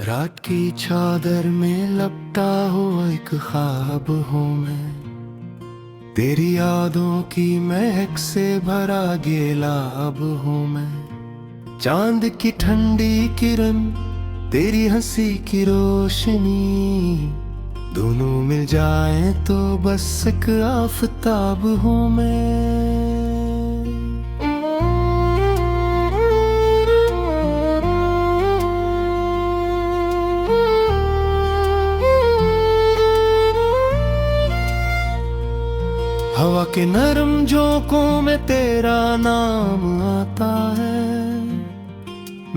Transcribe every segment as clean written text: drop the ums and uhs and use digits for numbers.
रात की चादर में लपटा हुआ एक ख्वाब हूँ मैं। तेरी यादों की महक से भरा गेलाब हूँ मैं। चांद की ठंडी किरण, तेरी हंसी की रोशनी, दोनों मिल जाएं तो बस एक आफताब हूँ मैं। हवा के नरम झोंकों में तेरा नाम आता है,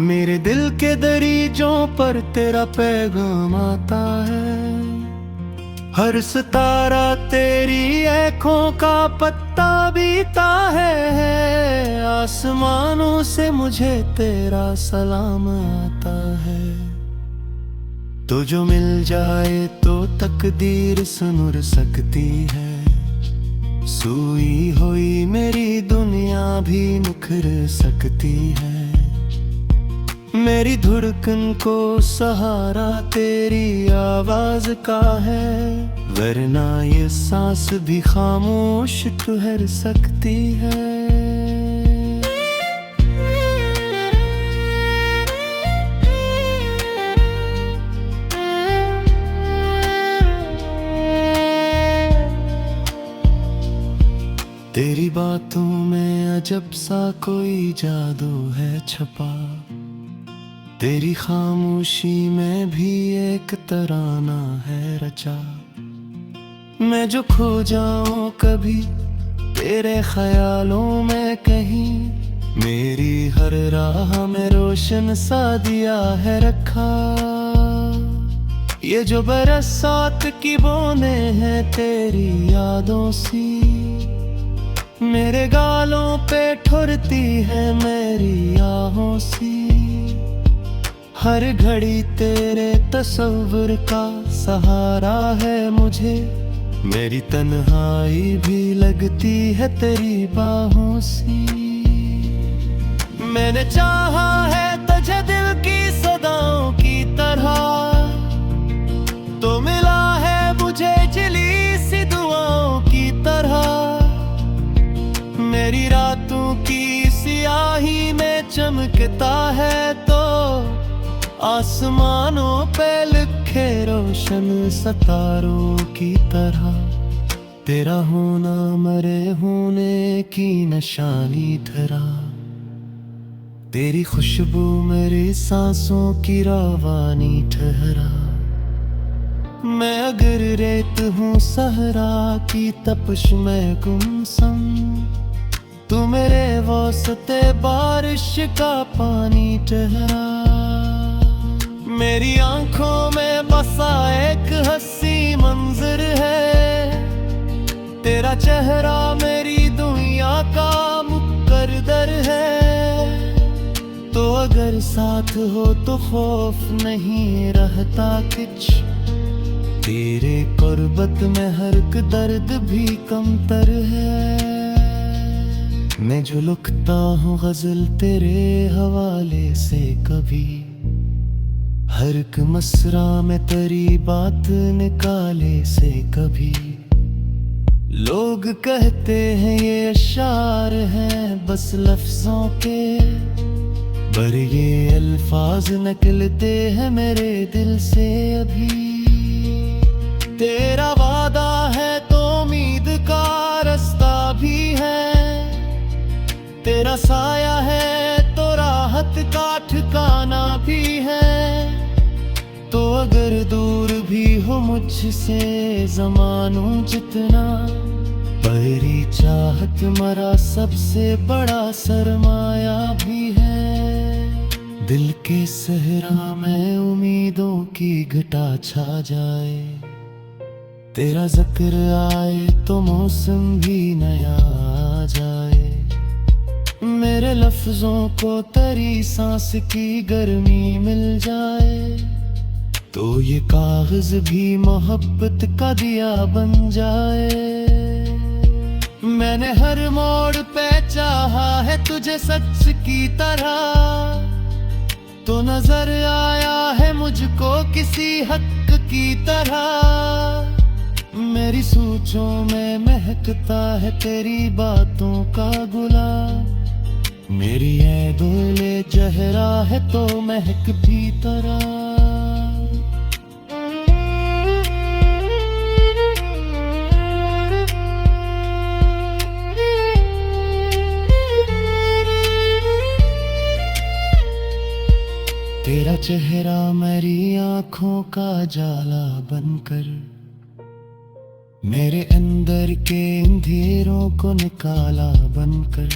मेरे दिल के दरीचों पर तेरा पैगाम आता है। हर सितारा तेरी आँखों का पत्ता बीता है, आसमानों से मुझे तेरा सलाम आता है। तो जो मिल जाए तो तकदीर सुनुर सकती है, सोई हुई मेरी दुनिया भी निखर सकती है। मेरी धड़कन को सहारा तेरी आवाज का है, वरना ये सांस भी खामोश ठहर सकती है। तेरी बातों में अजब सा कोई जादू है छपा, तेरी खामोशी में भी एक तराना है रचा। मैं जो खो जाऊं कभी तेरे ख्यालों में कहीं, मेरी हर राह में रोशन सा दिया है रखा। ये जो बरसात की बूंदें हैं तेरी यादों सी, मेरे गालों पे ठुरती है मेरी आहों सी। हर घड़ी तेरे तस्वीर का सहारा है मुझे, मेरी तन्हाई भी लगती है तेरी बाहों सी। मैंने चाहा है तुझे दिल की सदाओं की तरह, तो मिला है मुझे जली सी दुआओं की तरह। मेरी रातों की सियाही में चमकता है तो आसमानों पे लिखे रोशन सितारों की तरह। तेरा होना मरे होने की निशानी ठहरा, तेरी खुशबू मेरी सांसों की रवानी ठहरा। मैं अगर रेत हूँ सहरा की तपश में गुमसुम, तू मेरे वास्ते बारिश का पानी ठहरा। मेरी आंखों में बसा एक हंसी मंजर है, तेरा चेहरा मेरी दुनिया का मुकद्दर है। तो अगर साथ हो तो खौफ नहीं रहता कुछ, तेरे कुर्बत में हर एक दर्द भी कमतर है। मैं जो लिखता हूँ गजल तेरे हवाले से कभी, हर एक मसरा में तेरी बात निकाले से कभी। लोग कहते हैं ये अशार हैं बस लफ्जों के, पर ये अल्फाज निकलते हैं मेरे दिल से अभी। तेरा वादा है तो उम्मीद का रास्ता भी है, तेरा साया है तो राहत का ठिकाना भी है। तो अगर दूर भी हो मुझसे ज़मानों जितना, तेरी चाहत मरा सबसे बड़ा सरमाया भी है। दिल के सहरा में उम्मीदों की घटा छा जाए, तेरा जिक्र आए तो मौसम भी नया आ जाए। मेरे लफ्जों को तेरी सांस की गर्मी मिल जाए, तो ये कागज भी मोहब्बत का दिया बन जाए। मैंने हर मोड़ पे चाहा है तुझे सच की तरह, तो नजर आया है मुझको किसी हक की तरह। मेरी सोचों में महकता है तेरी बातों का गुलाब। मेरी ये दिल जहरा है तो महक भी तरह। तेरा चेहरा मेरी आंखों का जाला बनकर मेरे अंदर के अंधेरों को निकाला बनकर।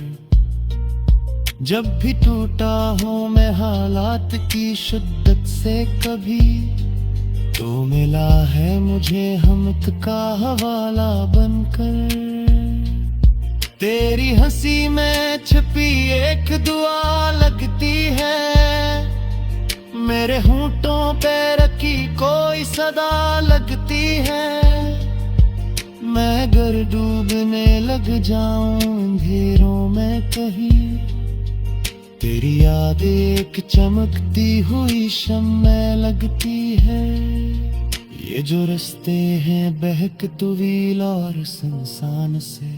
जब भी टूटा हूँ मैं हालात की शिद्दत से कभी, तो मिला है मुझे हमत का हवाला बनकर। तेरी हंसी में छिपी एक दुआ लगती है, मेरे होंठों पे रखी कोई सदा लगती है। मैं अगर डूबने लग जाऊं अंधेरों में कहीं, तेरी याद एक चमकती हुई शम्मे लगती है। ये जो रास्ते हैं बहक तवील और सुनसान से,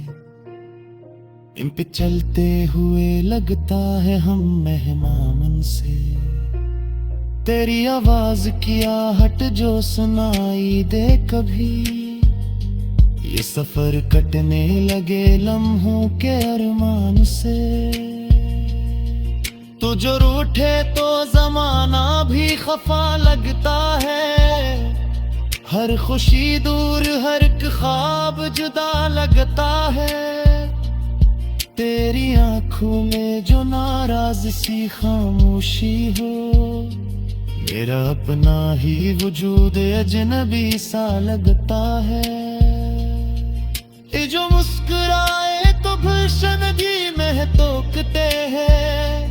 इन पे चलते हुए लगता है हम मेहमान से। तेरी आवाज की आहट जो सुनाई दे कभी, ये सफर कटने लगे लम्हों के अरमान से। तो जो रूठे तो जमाना भी खफा लगता है, हर खुशी दूर हर एक ख्वाब जुदा लगता है। तेरी आंखों में जो नाराज सी खामोशी हो, मेरा अपना ही वजूद अजनबी सा लगता है। ये जो मुस्कुराए तो गुलशन में तोकते हैं,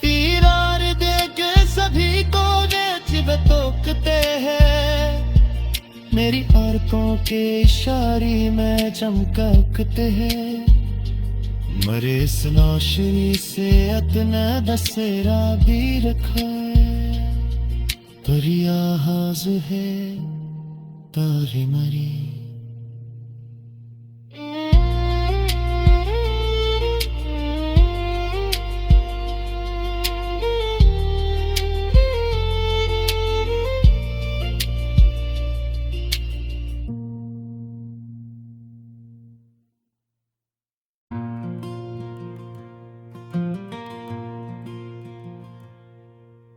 फीरार देख सभी को बेचिब तोकते हैं। मेरी आरतों के इशारे में चमकते हैं, मरे इस नौशनी से अतना दसेरा भी रखा। परिया हाज है तारी मरी।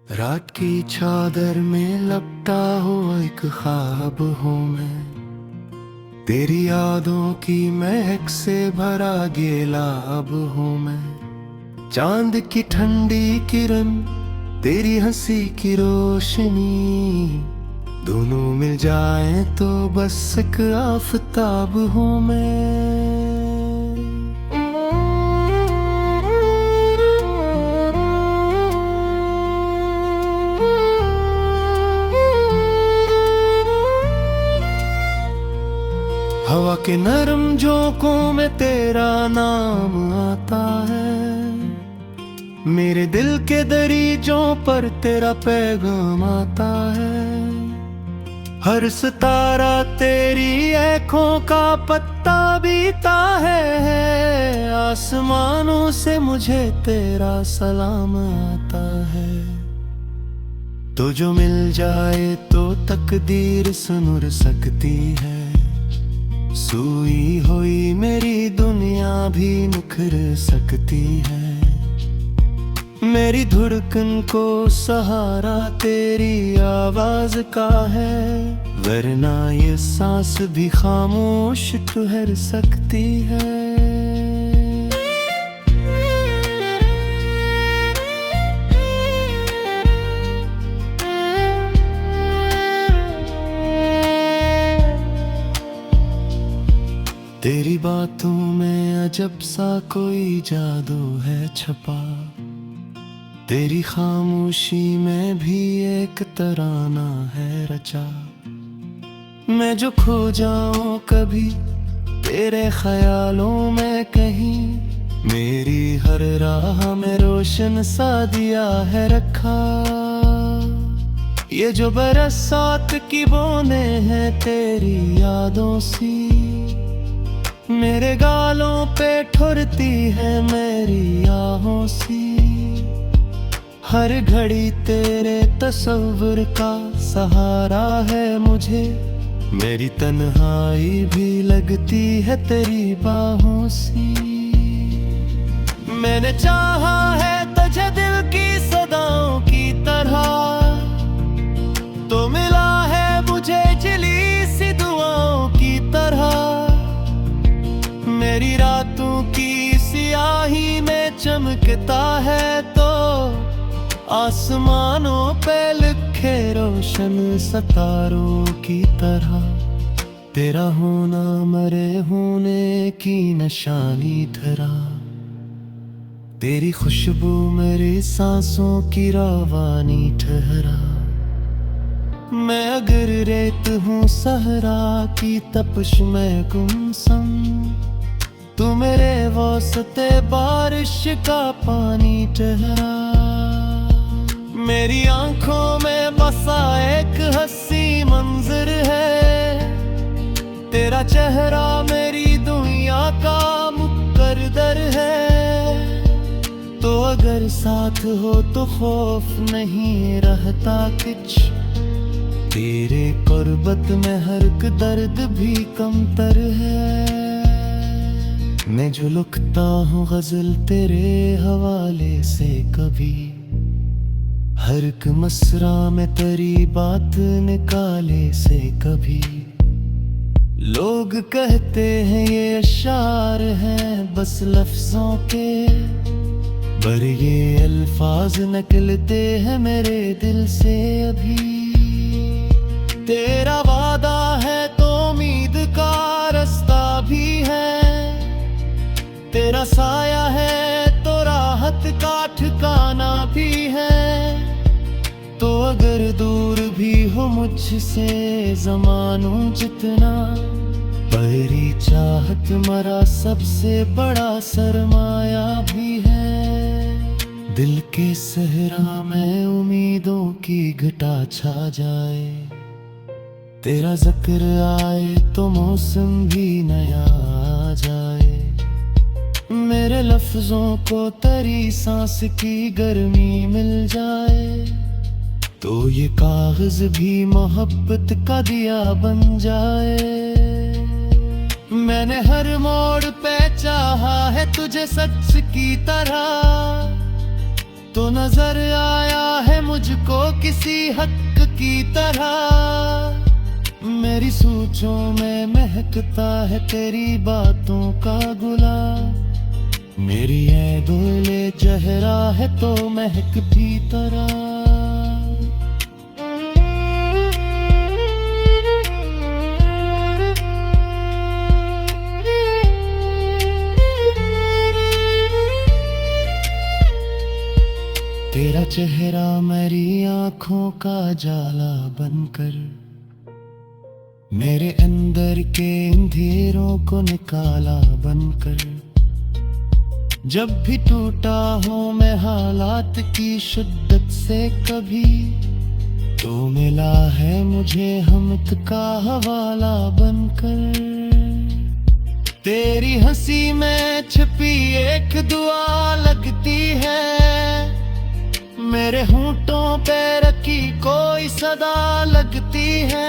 रात की चादर में लपटा हुआ एक ख्वाब हूँ मैं, तेरी यादों की महक से भरा गेलाब हूँ मैं। चांद की ठंडी किरण तेरी हंसी की रोशनी, दोनों मिल जाएं तो बस एक आफताब हूँ मैं। हवा के नरम झोंकों में तेरा नाम आता है, मेरे दिल के दरीजों पर तेरा पैगाम आता है। हर सितारा तेरी आँखों का पत्ता बीता है, आसमानों से मुझे तेरा सलाम आता है। तो जो मिल जाए तो तकदीर सुनुर सकती है, सोई हुई मेरी दुनिया भी निखर सकती है। मेरी धड़कन को सहारा तेरी आवाज का है, वरना ये सांस भी खामोश ठहर सकती है। तेरी बातों में अजब सा कोई जादू है छपा, तेरी खामोशी में भी एक तराना है रचा। मैं जो खो जाऊं कभी तेरे ख्यालों में कहीं, मेरी हर राह में रोशन सा दिया है रखा। ये जो बरसात की बूंदें हैं तेरी यादों सी, मेरे गालों पे ठुरती है मेरी आहों सी। हर घड़ी तेरे तस्वुर का सहारा है मुझे, मेरी तन्हाई भी लगती है तेरी बाहों सी। मैंने चाहा है तुझे दिल की सदाओं की तरह, तो मिला है मुझे जली सी दुआओं की तरह। मेरी रातों की सियाही में चमकता है तो आसमानों पे लिखे रोशन सितारों की तरह। तेरा होना मरे होने की निशानी धरा, तेरी खुशबू मेरी सांसों की रवानी ठहरा। मैं अगर रेत हूँ सहरा की तपश में गुमसुम, तू मेरे वास्ते बारिश का पानी ठहरा। मेरी आंखों में बसा एक हंसी मंजर है, तेरा चेहरा मेरी दुनिया का मुकद्दर है। तो अगर साथ हो तो खौफ नहीं रहता कुछ, तेरे कुर्बत में हर एक दर्द भी कमतर है। मैं जो लिखता हूँ गजल तेरे हवाले से कभी, हर एक मसरा में तेरी बात निकाले से कभी। लोग कहते हैं ये अशार हैं बस लफ्जों के, पर ये अल्फाज निकलते हैं मेरे दिल से अभी। तेरा वादा है तो उम्मीद का रास्ता भी है, तेरा साया है तो राहत का ठिकाना भी है। तो अगर दूर भी हो मुझसे ज़मानों जितना, तेरी चाहत मरा सबसे बड़ा सरमाया भी है। दिल के सहरा में उम्मीदों की घटा छा जाए, तेरा जिक्र आए तो मौसम भी नया आ जाए। मेरे लफ्जों को तेरी सांस की गर्मी मिल जाए, तो ये कागज भी मोहब्बत का दिया बन जाए। मैंने हर मोड़ पे चाहा है तुझे सच की तरह, तो नजर आया है मुझको किसी हक की तरह। मेरी सोचों में महकता है तेरी बातों का गुलाब, मेरी ये दिले जहरा है तो महक भी तरह। तेरा चेहरा मेरी आंखों का जाला बनकर, मेरे अंदर के अंधेरों को निकाला बनकर। जब भी टूटा हूँ मैं हालात की शिद्दत से कभी, तो मिला है मुझे हमत का हवाला बनकर। तेरी हंसी में छिपी एक दुआ लगती है, मेरे होंठों पे रखी कोई सदा लगती है।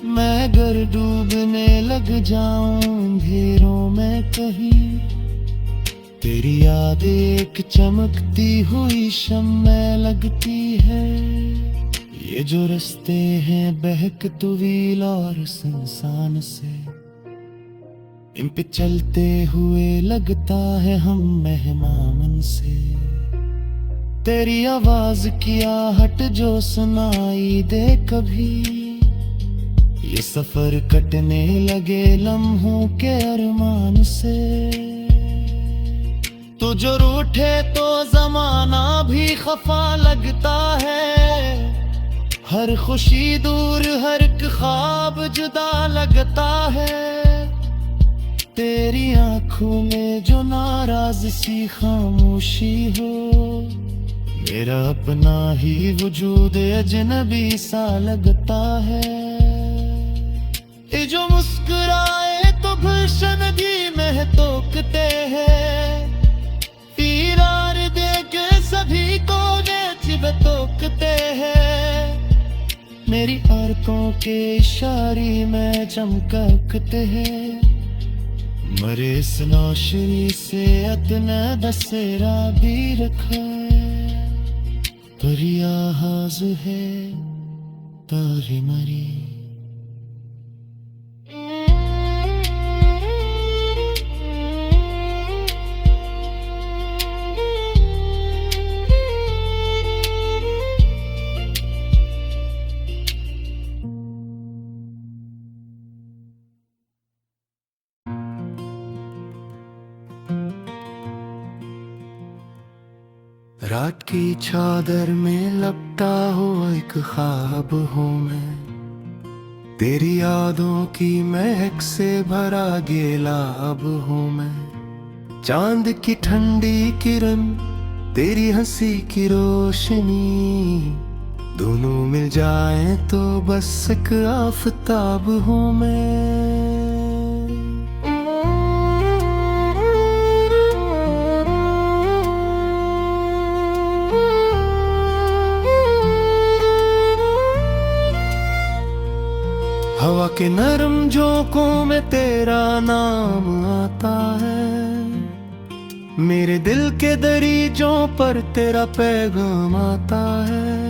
मैं अगर डूबने लग जाऊं अंधेरों में कहीं, तेरी याद एक चमकती हुई शम्मे लगती है। ये जो रास्ते हैं बहक तवील और सुनसान से, इन पे चलते हुए लगता है हम मेहमान से। तेरी आवाज की आहट जो सुनाई दे कभी, ये सफर कटने लगे लम्हों के अरमान से। तो जो रूठे तो जमाना भी खफा लगता है, हर खुशी दूर हर एक ख्वाब जुदा लगता है। तेरी आंखों में जो नाराज सी खामोशी हो, मेरा अपना ही वजूद अजनबी सा लगता है। ये जो मुस्कुराए तो गुलशन भी महतोकते हैं, पीरार दे के सभी को नेचिब तोकते हैं। मेरी आरकों के इशारे में चमकते हैं, मरे इस नौशरी से अतना दसेरा भी रखा परिया हाज है तारी मरी। रात की चादर में लपटा हुआ एक ख्वाब हूँ मैं, तेरी यादों की महक से भरा गेला अब हूँ मैं। चांद की ठंडी किरण, तेरी हंसी की रोशनी, दोनों मिल जाएं तो बस एक आफताब हूँ मैं। हवा के नरम झोंकों में तेरा नाम आता है, मेरे दिल के दरीजों पर तेरा पैगाम आता है।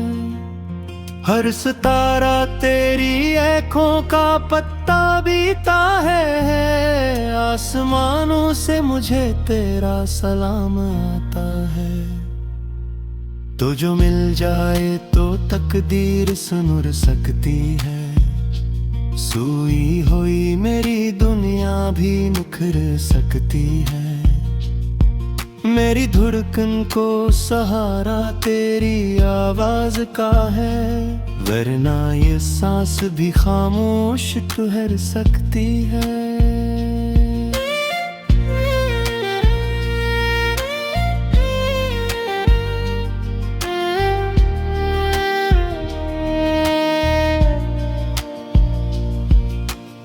हर सितारा तेरी आँखों का पत्ता बीता है, आसमानों से मुझे तेरा सलाम आता है। तो जो मिल जाए तो तकदीर सुनुर सकती है, सोई हुई मेरी दुनिया भी निखर सकती है। मेरी धड़कन को सहारा तेरी आवाज का है, वरना ये सांस भी खामोश ठहर सकती है।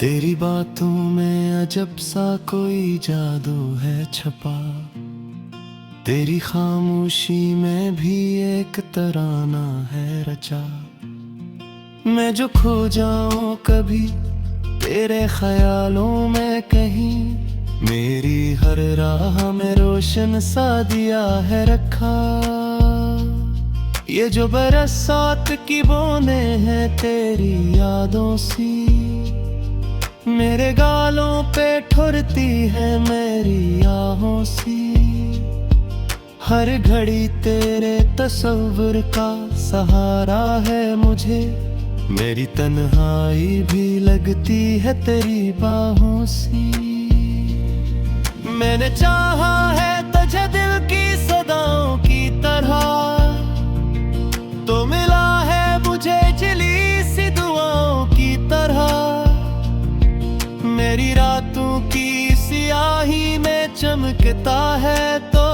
तेरी बातों में अजब सा कोई जादू है छपा, तेरी खामोशी में भी एक तराना है रचा। मैं जो खो जाऊं कभी तेरे ख्यालों में कहीं, मेरी हर राह में रोशन सा दिया है रखा। ये जो बरसात की बूंदें हैं तेरी यादों सी, मेरे गालों पे ठुरती है मेरी आहों सी। हर घड़ी तेरे तस्वुर का सहारा है मुझे, मेरी तन्हाई भी लगती है तेरी बाहों सी। मैंने चाहा है तुझे दिल की सदाओं की तरह, तो मिला है मुझे जली सी दुआओं की तरह। मेरी रातों की सियाही में चमकता है तो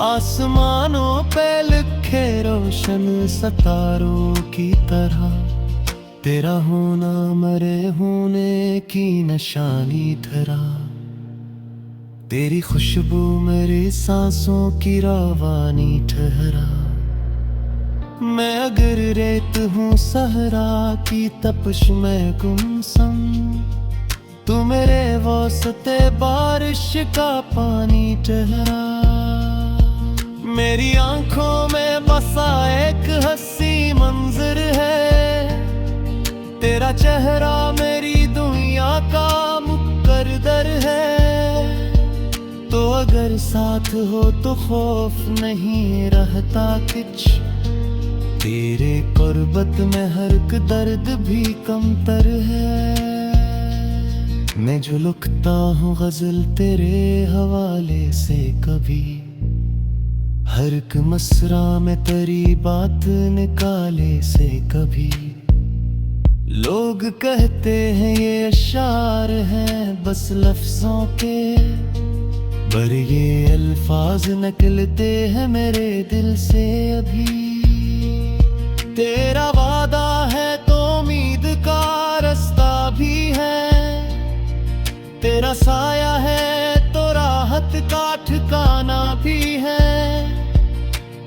आसमानों पे लिखे रोशन सितारों की तरह। तेरा होना मरे होने की निशानी ठहरा, तेरी खुशबू मेरी सांसों की रवानी ठहरा। मैं अगर रेत हूँ सहरा की तपश में गुमसुम, तू मेरे वास्ते बारिश का पानी ठहरा। मेरी आंखों में बसा एक हंसी मंजर है, तेरा चेहरा मेरी दुनिया का मुकद्दर है। तो अगर साथ हो तो खौफ नहीं रहता कुछ, तेरे कुर्बत में हर एक दर्द भी कमतर है। मैं जो लिखता हूँ गजल तेरे हवाले से कभी, हर एक मसरा में तेरी बात निकाले से कभी। लोग कहते हैं ये अशार हैं बस लफ्जों के, पर ये अल्फाज निकलते हैं मेरे दिल से अभी। तेरा वादा है तो उम्मीद का रास्ता भी है, तेरा साया है तो राहत का ठिकाना भी है।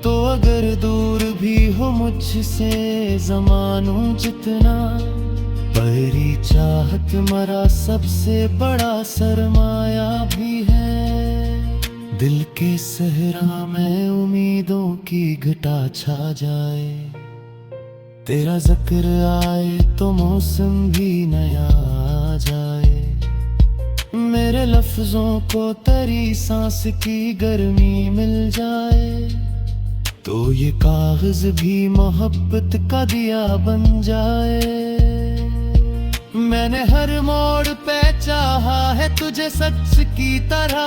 तो अगर दूर भी हो मुझसे ज़मानों जितना, परी चाहत मरा सबसे बड़ा सरमाया भी है। दिल के सहरा में उम्मीदों की घटा छा जाए, तेरा जिक्र आए तो मौसम भी नया आ जाए। मेरे लफ्जों को तेरी सांस की गर्मी मिल जाए, तो ये कागज भी मोहब्बत का दिया बन जाए। मैंने हर मोड़ पे चाहा है तुझे सच की तरह,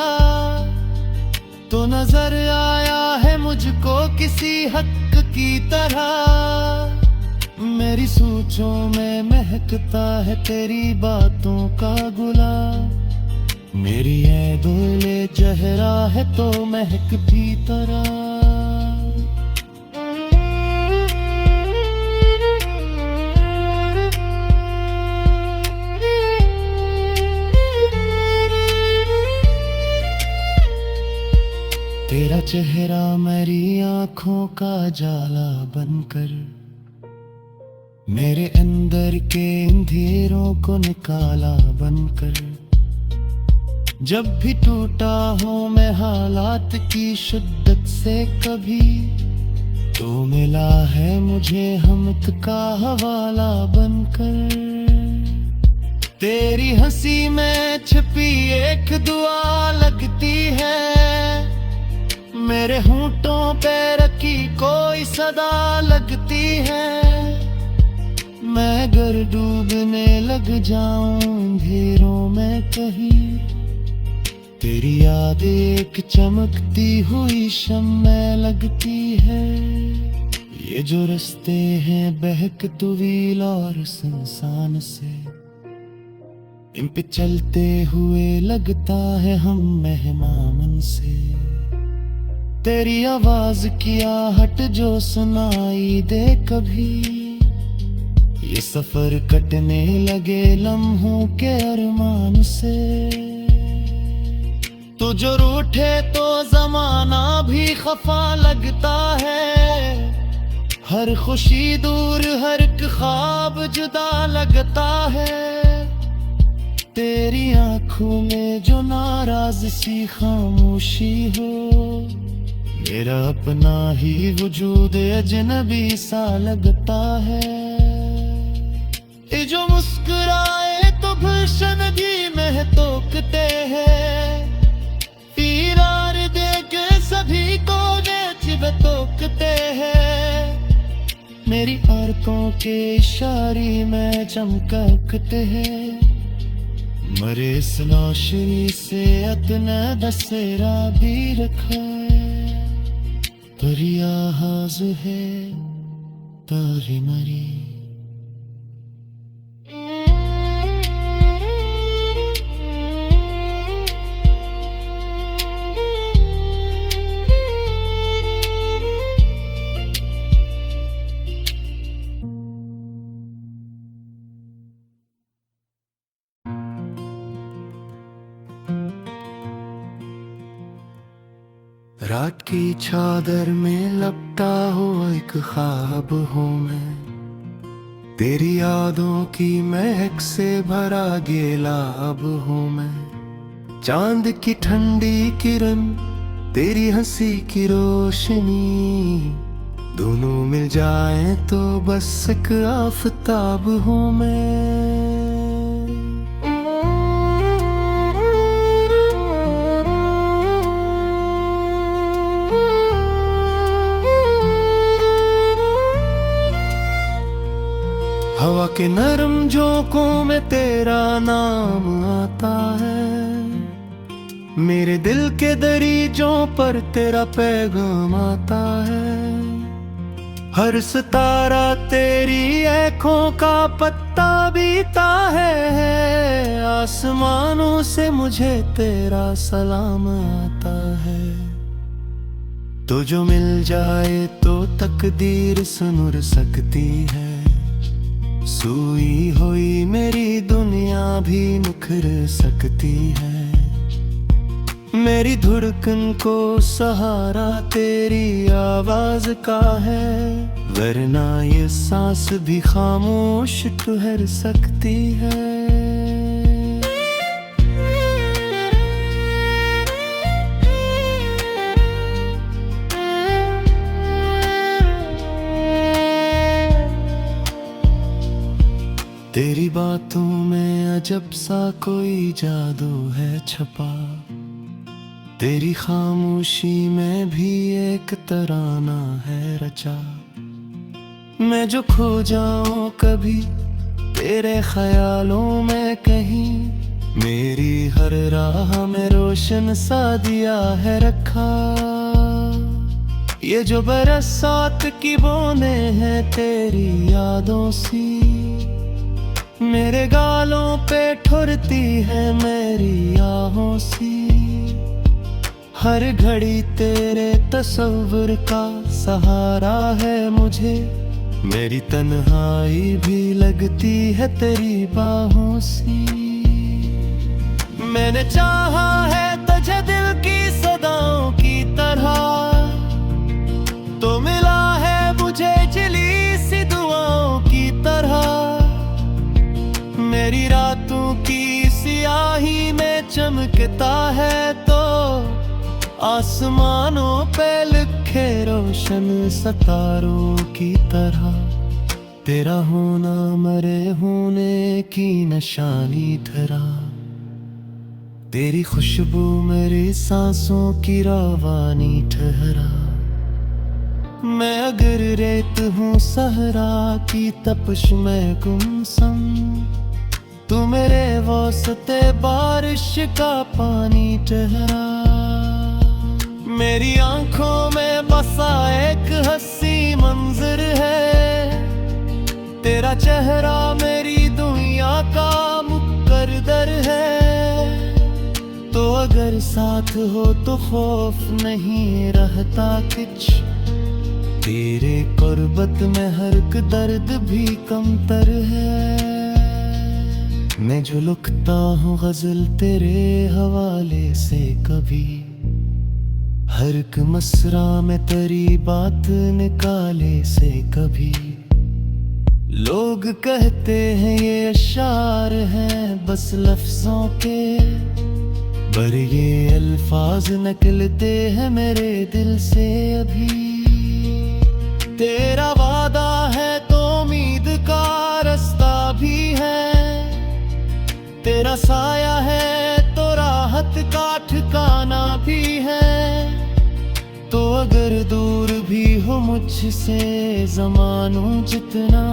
तो नजर आया है मुझको किसी हक की तरह। मेरी सोचों में महकता है तेरी बातों का गुलाब, मेरी ये दिल जहरा है तो महक भी तरह। तेरा चेहरा मेरी आँखों का जाला बनकर, मेरे अंदर के अंधेरों को निकाला बनकर। जब भी टूटा हूँ मैं हालात की शिद्दत से कभी, तो मिला है मुझे हमत का हवाला बनकर। तेरी हंसी में छिपी एक दुआ लगती है, मेरे होंठों पे रखी कोई सदा लगती है। मैं अगर डूबने लग जाऊं अंधेरों में कहीं, तेरी याद एक चमकती हुई शम्में लगती है। ये जो रास्ते हैं बहक तुवील और सुनसान से, इन पे चलते हुए लगता है हम मेहमान से। तेरी आवाज की आहट जो सुनाई दे कभी, ये सफर कटने लगे लम्हों के अरमान से। तो जो रूठे तो जमाना भी खफा लगता है, हर खुशी दूर हर एक ख्वाब जुदा लगता है। तेरी आंखों में जो नाराज सी खामोशी हो, मेरा अपना ही वजूद अजनबी सा लगता है। ये जो मुस्कुराए तो गुलशन में तोकते हैं, पीरार देख सभी को नेचिब तोकते हैं। मेरी आरतों के इशारे में चमकते हैं, मरे इस नौशरी से अतना दसेरा भी रखा। परिया हाज है तारी मरी, रात की चादर में लपटा हुआ एक ख्वाब हूँ मैं, तेरी यादों की महक से भरा गेला अब हूँ मैं। चांद की ठंडी किरण, तेरी हंसी की रोशनी, दोनों मिल जाएं तो बस एक आफताब हूँ मैं। हवा के नरम झोंकों में तेरा नाम आता है, मेरे दिल के दरीजों पर तेरा पैगाम आता है। हर सितारा तेरी आँखों का पत्ता बीता है, आसमानों से मुझे तेरा सलाम आता है। तो जो मिल जाए तो तकदीर सुनुर सकती है, सोई हुई मेरी दुनिया भी निखर सकती है। मेरी धड़कन को सहारा तेरी आवाज का है, वरना ये सांस भी खामोश ठहर सकती है। तेरी बातों में अजब सा कोई जादू है छपा, तेरी खामोशी में भी एक तराना है रचा। मैं जो खो जाऊं कभी तेरे ख्यालों में कहीं, मेरी हर राह में रोशन सा दिया है रखा। ये जो बरसात की बूंदें हैं तेरी यादों सी, मेरे गालों पे ठुरती है मेरी आहों सी। हर घड़ी तेरे तस्वुर का सहारा है मुझे, मेरी तन्हाई भी लगती है तेरी बाहों सी। मैंने चाहा है तुझे दिल की सदाओं की तरह, तो मिला है मुझे जली सी दुआओं की तरह। मेरी रातों की सियाही में चमकता है तो आसमानों पे लिखे रोशन सितारों की तरह। तेरा होना मरे होने की निशानी ठहरा, तेरी खुशबू मेरी सांसों की रवानी ठहरा। मैं अगर रेत हूँ सहरा की तपश में गुमसुम, तू मेरे वास्ते बारिश का पानी ठहरा। मेरी आंखों में बसा एक हंसी मंजर है, तेरा चेहरा मेरी दुनिया का मुकद्दर है। तो अगर साथ हो तो खौफ नहीं रहता कुछ, तेरे कुर्बत में हर एक दर्द भी कमतर है। मैं जो लिखता हूँ गजल तेरे हवाले से कभी, हर एक मसरा में तेरी बात निकाले से कभी। लोग कहते हैं ये अशार हैं बस लफ्जों के, पर ये अल्फाज निकलते हैं मेरे दिल से अभी। तेरा वादा है तो उम्मीद का रास्ता भी है, तेरा साया है तो राहत का ठिकाना भी है। तो अगर दूर भी हो मुझसे ज़मानों जितना,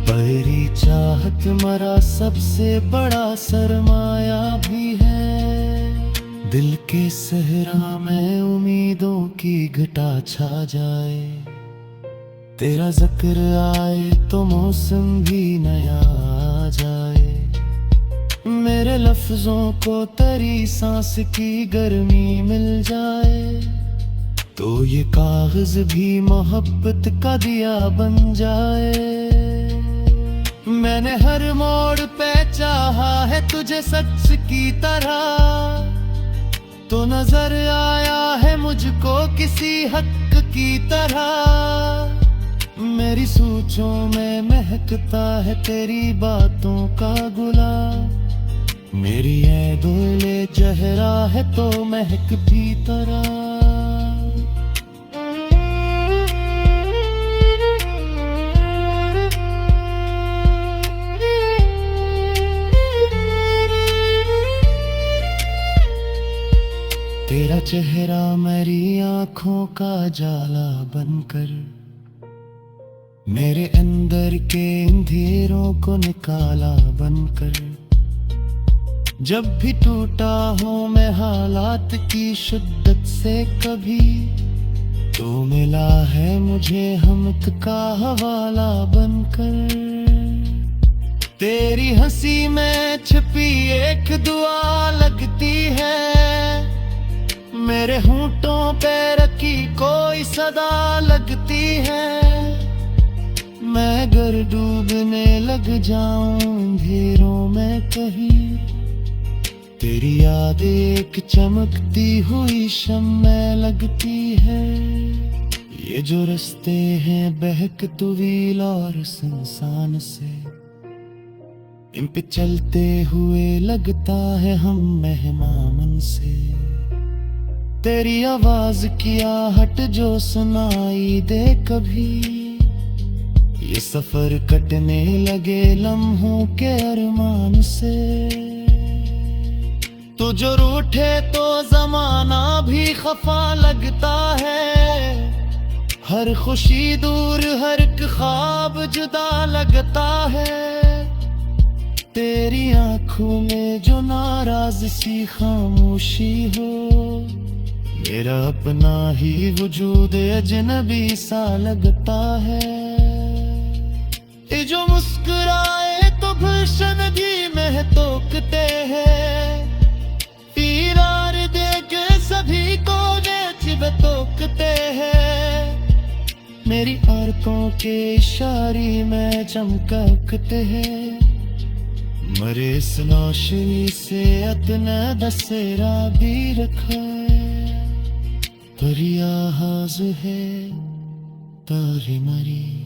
तेरी चाहत मरा सबसे बड़ा सरमाया भी है। दिल के सहरा में उम्मीदों की घटा छा जाए, तेरा जिक्र आए तो मौसम भी नया आ जाए। मेरे लफ्जों को तेरी सांस की गर्मी मिल जाए, तो ये कागज भी मोहब्बत का दिया बन जाए। मैंने हर मोड़ पे चाहा है तुझे सच की तरह, तो नजर आया है मुझको किसी हक की तरह। मेरी सोचों में महकता है तेरी बातों का गुलाब, मेरी ये दिले जहरा है तो महक भी तरह। तेरा चेहरा मेरी आँखों का जाला बनकर, मेरे अंदर के अंधेरों को निकाला बनकर। जब भी टूटा हूँ मैं हालात की शिद्दत से कभी, तो मिला है मुझे हमत का हवाला बनकर। तेरी हंसी में छिपी एक दुआ लगती है, मेरे होंठों पे रखी कोई सदा लगती है। मैं अगर डूबने लग जाऊं अंधेरों में कहीं, तेरी याद एक चमकती हुई शम्मे लगती है। ये जो रास्ते हैं बहक तवील और सुनसान से, इन पे चलते हुए लगता है हम मेहमान से। तेरी आवाज की आहट जो सुनाई दे कभी, ये सफर कटने लगे लम्हों के अरमान से। तू जो रूठे तो जमाना भी खफा लगता है, हर खुशी दूर हर एक ख्वाब जुदा लगता है। तेरी आंखों में जो नाराज सी खामोशी हो, मेरा अपना ही वजूद अजनबी सा लगता है। ये जो मुस्कुराए तो गुलशन भी में तोकते हैं, पीरार दे के सभी को नेच तोकते हैं। मेरी आंखों के इशारे में चमकते हैं, मरे इस नौशनी से अतना दसेरा भी रखा है। परिया हाज है तारी मरी।